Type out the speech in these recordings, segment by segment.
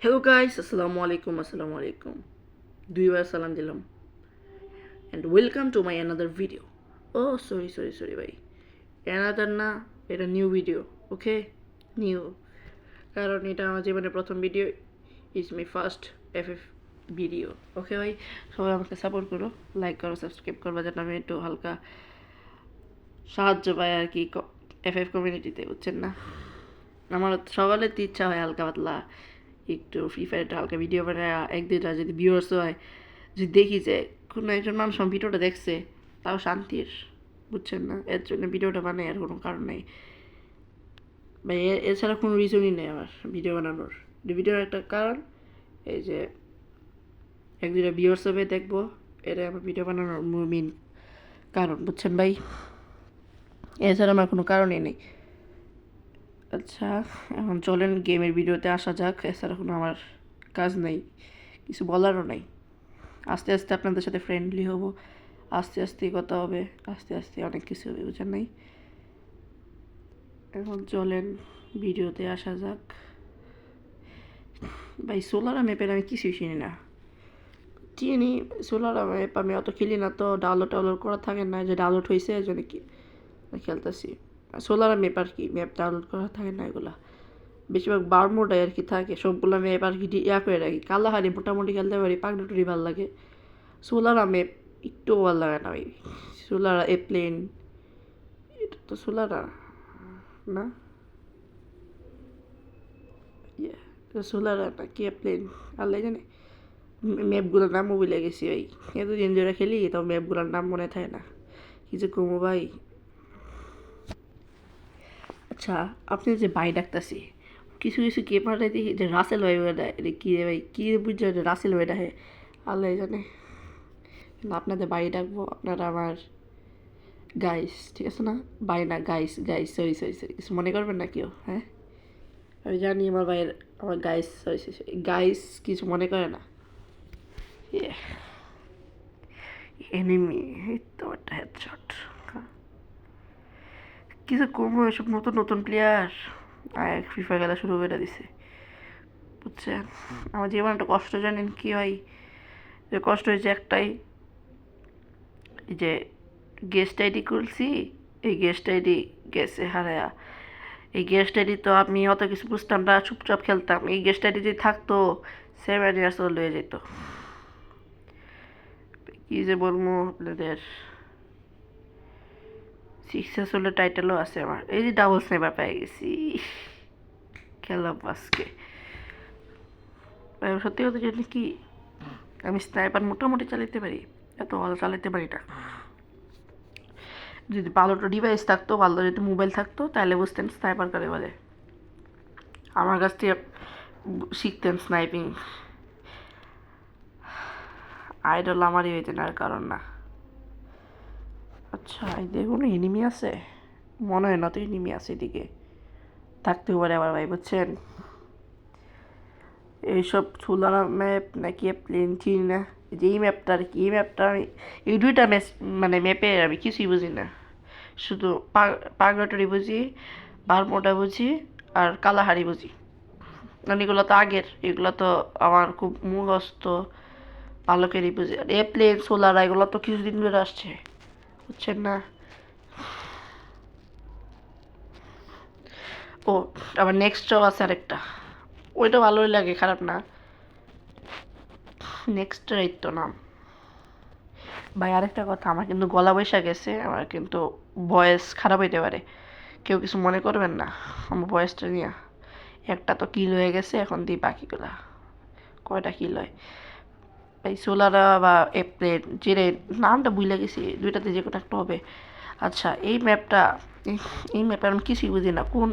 Hello guys, assalamu alaikum. দুইবার সালাম দিলাম and welcome to my another video. Oh sorry ভাই, another না, এটা নিউ ভিডিও, ওকে, নিউ, কারণ এটা আমার জীবনের প্রথম video, is my first FF video. Okay ভাই, সবাই আমাকে সাপোর্ট করো, লাইক করো, সাবস্ক্রাইব করবা, যাতে আমি একটু হালকা সাহায্য পাই আর কি এফএফ কমিউনিটিতে, বুঝছেন না? আমার সকালের তো ইচ্ছা হয় হালকা পাতলা একটু ফ্রি ফায়ারটা হালকা ভিডিও বানায়, এক দুইটা যদি ভিউয়ার্স হয়, যদি দেখি যে কোনো একজন মানুষ আমার ভিডিওটা দেখছে, তাও শান্তির, বুঝছেন না? এর জন্য ভিডিওটা বানাই, আর কোনো কারণ নেই ভাই, এছাড়া কোনো রিজনই নেই আমার ভিডিও বানানোর। ভিডিওর একটা কারণ, এই যে এক দুইটা ভিউয়ার্স হবে, দেখবো, এটাই আমার ভিডিও বানানোর মেন কারণ, বুঝছেন ভাই? এছাড়া আমার কোনো কারণই নেই। আচ্ছা, এখন চলেন গেমের ভিডিওতে আসা যাক। এছাড়া কোনো আমার কাজ নেই, কিছু বলারও নেই। আস্তে আস্তে আপনাদের সাথে ফ্রেন্ডলি হব, আস্তে আস্তে কথা হবে, আস্তে আস্তে অনেক কিছু হবে, বুঝেন নাই? এখন চলেন ভিডিওতে আসা যাক। ভাই সোলার ম্যাপের আমি কিছুই চিনি না, চিনি সোলার ম্যাপ আমি অত খেলি না, তো ডাউনলোড করা থাকে না, যে ডাউনলোড হয়েছে এই জন্য কি খেলতেছি। সোলার ম্যাপ আর কি, ম্যাপ ডাউনলোড করা থাকে না এগুলা, বেশিরভাগ বারমোডায় আর কি থাকে সবগুলো ম্যাপ আর কি করে রাখি। কালাহারি মোটামুটি খেলতে পারি, পাগডুটুরি ভালো লাগে, সোলার ম্যাপ একটু ভালো লাগে না ভাই। সোলার এপ্লেন, এটা তো সোলার না, সোলার না কি এপ্লেন, আল্লাহ জানে। ম্যাপগুলোর নামও ভুলে গেছি ভাই, এতদিন ধরে খেলি, তো ম্যাপগুলোর নাম মনে থাকে না, কি যে কমো ভাই। আচ্ছা, আপনি যে ভাই ডাকতেছি, কিছু কিছু গেমারে দেখি যে রাসেল ভাই দেয়, এটা কী রে ভাই, কী বুঝছো যে রাসেল ভাই ডাকে, আল্লাহ জানে। কিন্তু আপনাদের বাড়ি ডাকবো, আপনারা আমার গাইস, ঠিক আছে না? বাই না, গাইস গাইস, সরি কিছু মনে করবেন না কেউ, হ্যাঁ? আমি জানি আমার ভাইয়ের, আমার গাইস, সরি গাইস, কিছু মনে করে না। এনিমি, এই তো একটা হেডশট। কিছু কমো, এসব নতুন নতুন প্লেয়ার ফ্রি ফায়ার খেলা শুরু করে দিছে, বুঝছেন? আমার জীবনে একটা কষ্ট জানেন কি হয়? যে কষ্ট হয়েছে একটাই, যে গেস্ট আইডি খুলছি, এই গেস্ট আইডি গেছে হারায়া। এই গেস্ট আইডি তো আমি অত কিছু বুঝতাম না, চুপচাপ খেলতাম। এই গেস্ট আইডি যদি থাকতো 7 ইয়ার্স ওল্ড হয়ে যেত। কি যে বলবো আপনাদের, 6 ইয়ার্স ওল্ডের টাইটেলও আছে আমার। এই যে ডাবল স্নাইপার পেয়ে গেছি, খেলাম আজকে। সত্যি কথা জানি কি, আমি স্নাইপার মোটামুটি চালাতে পারি, এত ভালো চালাতে পারি না। যদি ভালো ডিভাইস থাকতো, ভালো যদি মোবাইল থাকতো, তাহলে বুঝতেন স্নাইপার করে বলে। আমার কাছ থেকে শিখতেন স্নাইপিং। আইডল আমারই হইতেন, আর কারণ না। আচ্ছা, দেখুন এনিমি আছে, মনে হয় না তো এনিমি আছে এদিকে, থাকতেও পারে আবার ভাই, বুঝছেন? এইসব সোলার ম্যাপ নাকি প্লেন চিনি না, যে এই ম্যাপটা আর কি, এই ম্যাপটা আমি, এই দুইটা মানে ম্যাপে আমি কিছুই বুঝি না, শুধু পাগলাটরি বুঝি, বারমোটা বুঝি, আর কালাহারি বুঝি। কারণ এগুলো তো আগের, এগুলো তো আমার খুব মুখস্থ, ভালো করেই বুঝি। আর এপ্লেন সোলার এগুলো তো কিছুদিন ধরে আসছে, বুঝছেন না? ও, আবার নেক্সট জব আছে আরেকটা, ওইটা ভালোই লাগে, খারাপ না। নেক্সট এই তো নাম। ভাই আরেকটা কথা, আমার কিন্তু গলা বৈশা গেছে, আমার কিন্তু ভয়েস খারাপ হইতে পারে, কেউ কিছু মনে করবেন না আমার ভয়েসটা নিয়ে। একটা তো কিল হয়ে গেছে, এখন দিই বাকিগুলা, কয়টা কিল হয়। এই সোলারা বা এপ্লেন, যে নামটা ভুলে গেছি, দুইটাতে যে কোনো একটা হবে। আচ্ছা, এই ম্যাপটা, এই ম্যাপে আমি কিছুই বুঝি না, কোন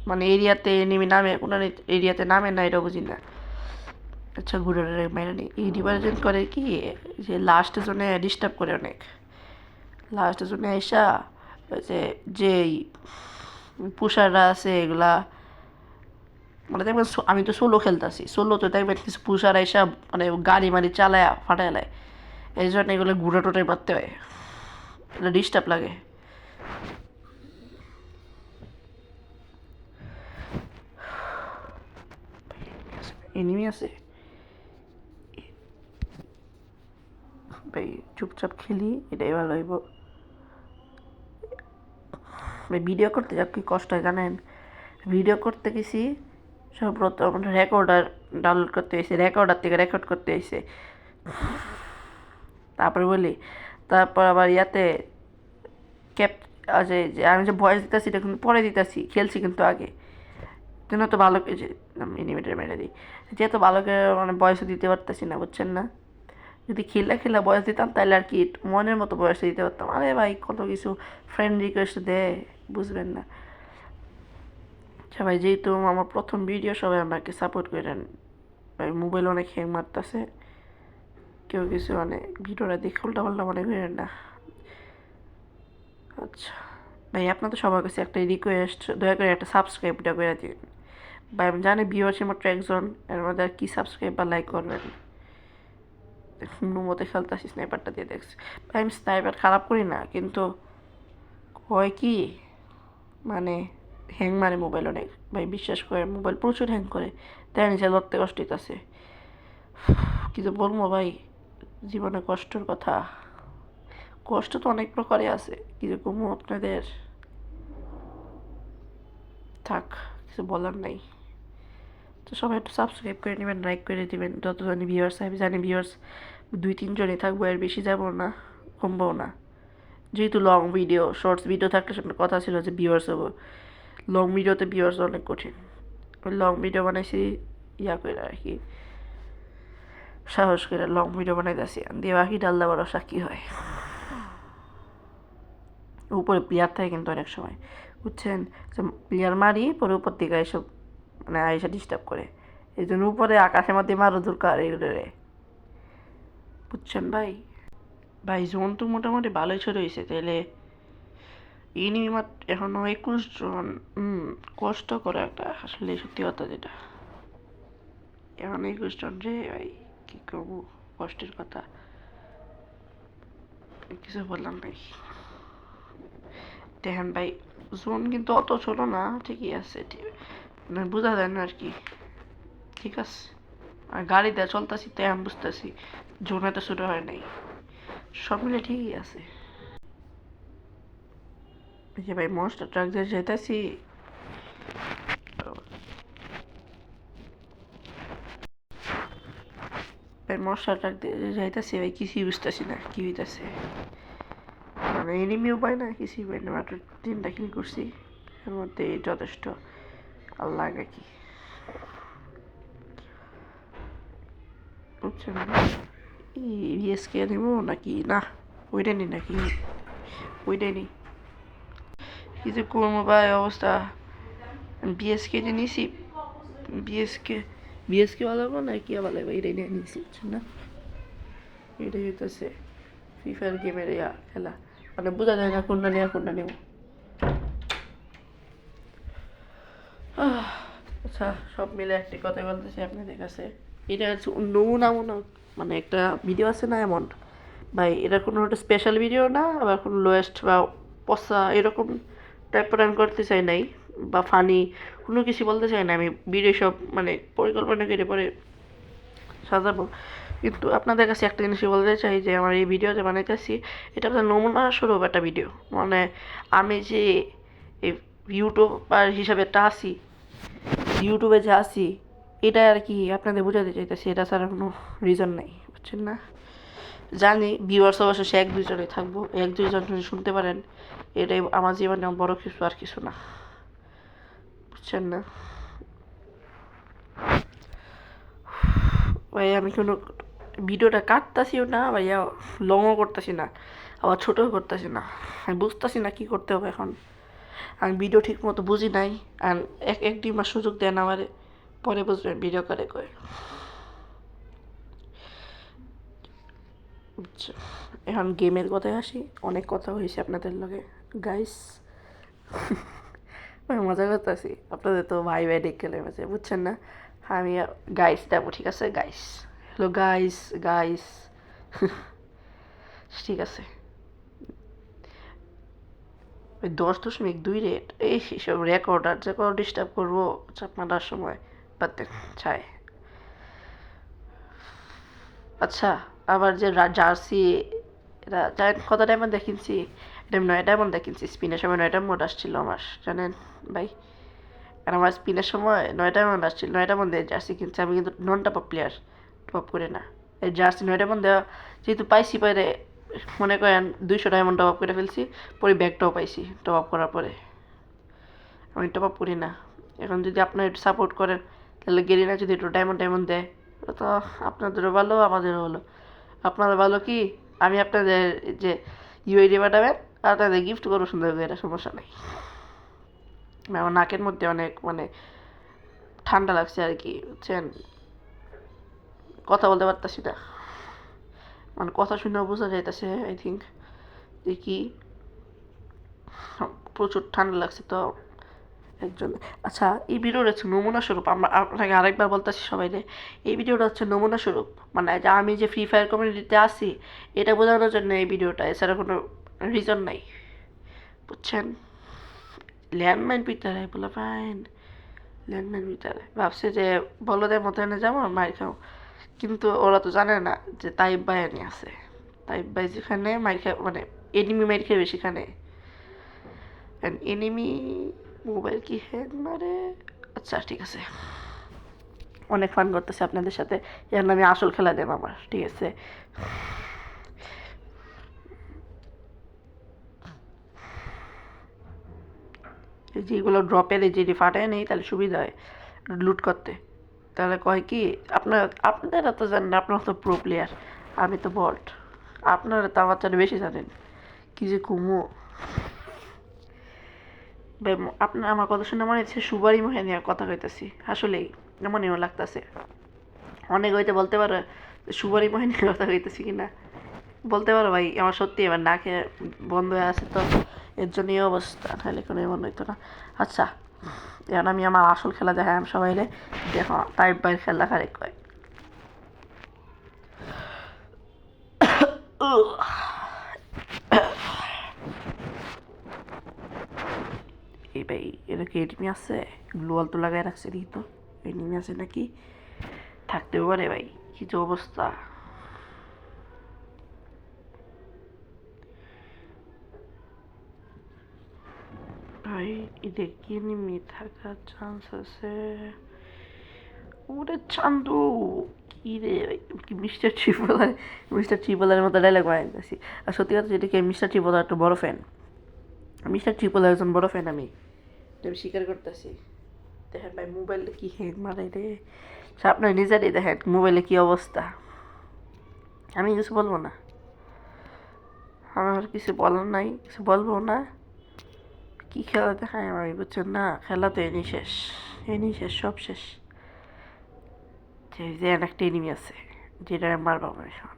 মানে এরিয়াতে নেমে নামে, কোন এরিয়াতে নামে না, এটা বুঝি না। আচ্ছা, ঘুরে মেরে নিই। এই ডিভার্জেন্ট করে কি, যে লাস্ট জোনে ডিস্টার্ব করে অনেক, লাস্ট জোনে আইসা যে যেই পুষাররা আছে এগুলা, মানে দেখবেন আমি তো সোলো খেলতেছি, সোলো তো দেখবেন কিছু পুষার আইসা মানে গাড়ি মারি চালায় ফাটায়, এই জন্য এগুলো ঘুরে টোটাই মারতে হয়, এটা ডিস্টার্ব লাগে। এনিমি আছে ভাই, চুপচাপ খেলি, এটাই ভালো হইব ভাই। ভিডিও করতে যা কি কষ্ট হয় জানেন? ভিডিও করতে গেছি সর্বপ্রথম রেকর্ডার ডাউনলোড করতে হয়েছে, রেকর্ডার থেকে রেকর্ড করতে হয়েছে, তারপরে বলি, তারপর আবার ইয়াতে ক্যাপ আছে যে আমি যে ভয়েস দিতেছি এটা কিন্তু পরে দিতেছি, খেলছি কিন্তু আগে, যেন তো ভালো এনিমেটার মেরে দিই, যেহেতু ভালো করে মানে বয়সও দিতে পারতেছি না, বুঝছেন না? যদি খেলা বয়স দিতাম তাহলে আর কি মনের মতো বয়সে দিতে পারতাম। আরে ভাই কত কিছু ফ্রেন্ড রিকোয়েস্ট দেয়, বুঝবেন না। আচ্ছা ভাই, যেহেতু আমার প্রথম ভিডিও, সবাই আমাকে সাপোর্ট করেন ভাই। মোবাইল অনেক হ্যাং মারতেছে, কেউ কিছু মানে ভিডিওটা দেখে উল্টা পাল্টা মনে করেন না। আচ্ছা ভাই, আপনাদের সবার কাছে একটা রিকোয়েস্ট, দয়া করে একটা সাবস্ক্রাইবটা করে দিন ভাই। আমি জানি ভিউয়ার্সের মাত্র একজন, এর মধ্যে আর কি সাবস্ক্রাইব বা লাইক করবেন। কোনো মতে খেলতেছি, স্নাইপারটা দিয়ে দেখছি ভাই। আমি স্নাইপার খারাপ করি না, কিন্তু হয় কি মানে হ্যাং মারে মোবাইল অনেক ভাই, বিশ্বাস করে মোবাইল প্রচুর হ্যাং করে, তাই নিজে লড়তে কষ্ট হইতেছে। কিন্তু বলবো ভাই, জীবনে কষ্টের কথা, কষ্ট তো অনেক প্রকারে আছে, কিরকম আপনাদের থাক, কিছু বলার নাই। তো সবাই একটু সাবস্ক্রাইব করে নেবেন, লাইক করে দেবেন, যতজনই ভিউয়ার্স, আমি জানি ভিউয়ার্স 2-3 জনই থাকবো, এর বেশি যাবো না, কমবো না। যেহেতু লং ভিডিও, শর্টস ভিডিও থাকলে সেটা কথা ছিল যে ভিউয়ার্স হবো, লং ভিডিওতে ভিউয়ার্স অনেক কঠিন। ওই লং ভিডিও বানাইছি ইয়া করে আর কি, সাহস করে লং ভিডিও বানাইতেছি, দিয়ে বাকি ডাল্লা ভরসা কী হয়। উপরে প্লেয়ার থাকে কিন্তু অনেক সময়, বুঝছেন, যে প্লেয়ার মারি পরে উপর দিকে এসব মানে আইসা ডিস্টার্ব করে, এই জন্য উপরে আকাশের মধ্যে মারো দরকার এগুলো, বুঝছেন ভাই। ভাই জোন তো মোটামুটি ভালোই ছোট হয়েছে, তাইলে এনিমি মাত্র এখনো 21 জন। কষ্ট করে একটা, আসলে সত্যি কথা যেটা, এখন 21 জন রে ভাই, কি করবো, কষ্টের কথা, কিছু বললাম ভাই। দেখেন ভাই, জোন কিন্তু অত ছোট না, ঠিকই আছে, ঠিক মানে বোঝা যায় না আর কি, ঠিক আছে। আর গাড়ি দিয়ে চলতেছি তাই আমি বুঝতেছি জোন এত ছোট হয় নাই, সব মিলে ঠিকই আছে। যে ভাই মনস্টার ট্রাক দিয়ে যেতেছি, ভাই মনস্টার ট্রাক দিয়ে যাইতেছি ভাই, কিছুই বুঝতেছি না কি হইতেছে, মানে এনিমিও পাই না, কিছুই পাই না, মাত্র 3টা কিল করছি, এর মধ্যে যথেষ্ট, আল্লাহ আগে কি, বুঝছেন? বিএসকে নিব নাকি না, ওইটাই নি নাকি, ওইটাই নি, কি যে করবো ভাই অবস্থা। বিএসকে যে নিছি, বিএসকে বিএসকে ভালো লাগবো না কি ভালো লাগবে, এটাই নিয়ে নিয়েছি, বুঝছেন না? এটাই হইতেছে ফ্রি ফায়ার গেমের ইয়া খেলা, মানে বোঝা যায় না কোনটা নিয়ে কোনটা নেব। আচ্ছা, সব মিলে একটি কথা বলতেছি আপনাদের কাছে, এটা হচ্ছে নমুনামূলক মানে একটা ভিডিও আছে না এমন ভাই, এটা কোনো একটা স্পেশাল ভিডিও না, আবার কোনো লোয়েস্ট বা পচা এরকম টাইপের আমি করতে চাই নাই, বা ফানি কোনো কিছু বলতে চাই না। আমি ভিডিও সব মানে পরিকল্পনা করে পরে সাজাবো, কিন্তু আপনাদের কাছে একটা জিনিসই বলতে চাই যে আমার এই ভিডিও যে বানাইতেছি, এটা আপনার নমুনা স্বরূপ একটা ভিডিও, মানে আমি যে এই ইউটিউবার হিসাবে একটা আসি, ইউটিউবে যে আসি, এটা আর কি আপনাদের বোঝাতে চাইতেছি, এটা ছাড়া কোনো রিজন নাই, বুঝছেন না? জানি ভিউয়ার্স অবশ্য সে 1-2 জনই থাকবো, 1-2 জন যদি শুনতে পারেন, এটাই আমার জীবনে বড় কিছু, আর কিছু না, বুঝছেন না ভাই? আমি কোনো ভিডিওটা কাটতাছিও না ভাইয়া, লংও করতেছি না, আবার ছোটও করতেছি না, আমি বুঝতেছি না কি করতে হবে এখন। আমি ভিডিও ঠিক মতো বুঝি নাই, আর এক 2 মাস সুযোগ দেন আমার, পরে বুঝবেন ভিডিও করে কয়, বুঝছো? এখন গেমের কথায় আসি, অনেক কথা হয়েছে আপনাদের লগে গাইস, মজা করতেছি, আপনাদের তো ভাই ভাই ডেকে লেগেছে, বুঝছেন না? আমি গাইস দেবো, ঠিক আছে গাইস, হ্যালো গাইস, গাইস ঠিক আছে। ওই 10.2 রেট এইসব রেকর্ড আর রেকর্ড ডিস্টার্ব করবো চাপ মারার সময়, বাদ দেন ছাই। আচ্ছা, আবার যে জার্সি এটা জানেন কত ডায়মন্ড দেখিনছি? এটা আমি 9 ডায়মন্ড দেখিনছি। স্পিনের সময় 9টা মোড আসছিল আমার, জানেন ভাই? আর আমার স্পিনের সময় 9 ডায়মন্ড আসছিল। 9 ডায়মন্ড দিয়ে জার্সি কিনছি। আমি কিন্তু non top up player, top up করে না। এই জার্সি 9 ডায়মন্ড দেওয়া যেহেতু পাইছি পরে, মনে করেন 200 ডায়মন্ড টপ আপ করে ফেলছি, পরে ব্যাগটাও পাইছি টপ আপ করার পরে। আমি টপ আপ করি না। এখন যদি আপনারা একটু সাপোর্ট করেন, তাহলে গেরিনা যদি একটু ডায়মন্ড ডায়মন্ড দেয়, তো আপনাদেরও ভালো আমাদেরও ভালো। আপনাদের ভালো কি, আমি আপনাদের যে ইউআইডি পাঠাবেন, আপনাদের গিফট করবো সুন্দর করে, এটা সমস্যা নেই। আমার নাকের মধ্যে অনেক মানে ঠান্ডা লাগছে আর কি, বুঝছেন? কথা বলতে পারতাছি না, মানে কথা শুনেও বোঝা যাইতেছে আই থিঙ্ক যে কি প্রচুর ঠান্ডা লাগছে তো একজন। আচ্ছা, এই ভিডিওটা হচ্ছে নমুনা স্বরূপ। আমরা আপনাকে আরেকবার বলতেছি সবাইকে, এই ভিডিওটা হচ্ছে নমুনা স্বরূপ, মানে যে আমি যে ফ্রি ফায়ার কমিউনিটিতে আছি এটা বোঝানোর জন্য এই ভিডিওটা, এছাড়া কোনো রিজন নাই, বুঝছেন? ল্যান্ডমাইন পিটারে বলে ফাইন, ল্যান্ডমাইন পিটারে ভাবছে যে বলদের মতো এনে যাবো মার খাও, কিন্তু ওরা তো জানে না যে তাইব ভাই এনে আছে। তাইব ভাই যেখানে মার খায়, মানে এনিমি মার খাবে সেখানে, এনিমি মোবাইল কি হ্যাং মারে। আচ্ছা ঠিক আছে, অনেক ফান করতেছে আপনাদের সাথে, এখন আমি আসল খেলা দেব আমার, ঠিক আছে? যেগুলো ড্রপের যেটি ফাটায় নেই তাহলে সুবিধা হয় লুট করতে। তাহলে কয় কি, আপনারা তো জানেন, আপনারা তো প্রো প্লেয়ার, আমি তো বট। আপনারা তো আমার চেয়ে বেশি জানেন কি যে ঘুমো। আপনার আমার কথা শুনে মনে হচ্ছে সুবারি মহে নিয়ে কথা কইতেছি, আসলেই এমনই লাগতেছে। অনেক হইতে বলতে পারো সুবারি মহে নিয়ে কথা কইতেছি কিনা, বলতে পারো ভাই। আমার সত্যি এবার না খেয়ে বন্ধ হয়ে আছে তো, এর জন্য এই অবস্থা, নাহলে কোনো এমন হইতো না। আচ্ছা, এখন আমি আমার আসল খেলা দেখাই আমি সবাইলে, দেখো তাইব ভাইয়ের খেলা খারে কয়। এই ভাই, এটা কি এনিমি আছে? গ্লোয়াল তো লাগাই রাখছে, দেখি তো এনিমি আছে নাকি, থাকতেও পারে ভাই। কি যে অবস্থা, ভাই এটা কি এনিমি থাকার চান্স আছে? ওরে চান্দু, কি রে ভাই, কি মিস্টার ট্রিপলারের মতো ডায়লগ বানাইতেছি। আর সত্যি কথা যেটা কি, মিস্টার ট্রিপলার একটা বড় ফ্যান, মিস্টার ট্রিপলার একজন বড় ফ্যান আমি, আমি স্বীকার করতেছি। দেখেন ভাই মোবাইলে কি হ্যাং মারাই রে, আপনার নিজেরই দেখেন মোবাইলে কি অবস্থা। আমি কিছু বলবো না, আমার কিছু বলার নাই, কিছু বলবো না। কি খেলা দেখায় আমি, বুঝছেন না? খেলা তো এনি শেষ, এনি শেষ, সব শেষ। যে একটা এনিমি আছে যেটা মারবো আমি এখন,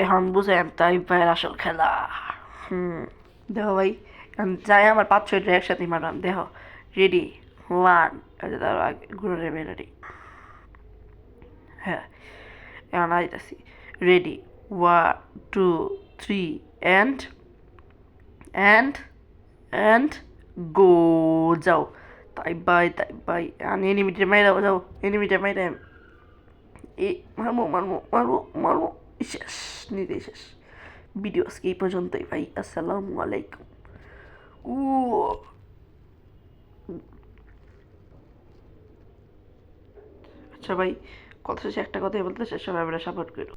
এখন বুঝেন তাই ভাইয়ের আসল খেলা। দেখো ভাই, যাই আমার 5-6টা একসাথে মারলাম, দেখো রেডি 1, তার আগে ঘুরে নেবে রেডি। হ্যাঁ, এখন আইতাছি, ready 1 2 3 and and and go, যাও। তাই ভাই এনিমিটা মাইরা যাও, এনিমিটা মাইরা এই মারবো মারবো মারবো মারবো, শেষ, নিজেই শেষ। ভিডিও আজকে এই পর্যন্তই ভাই, আসসালামু আলাইকুম। ও আচ্ছা ভাই, কথা শেষে একটা কথাই বলতে চাই, সবাই আমরা সাপোর্ট করো।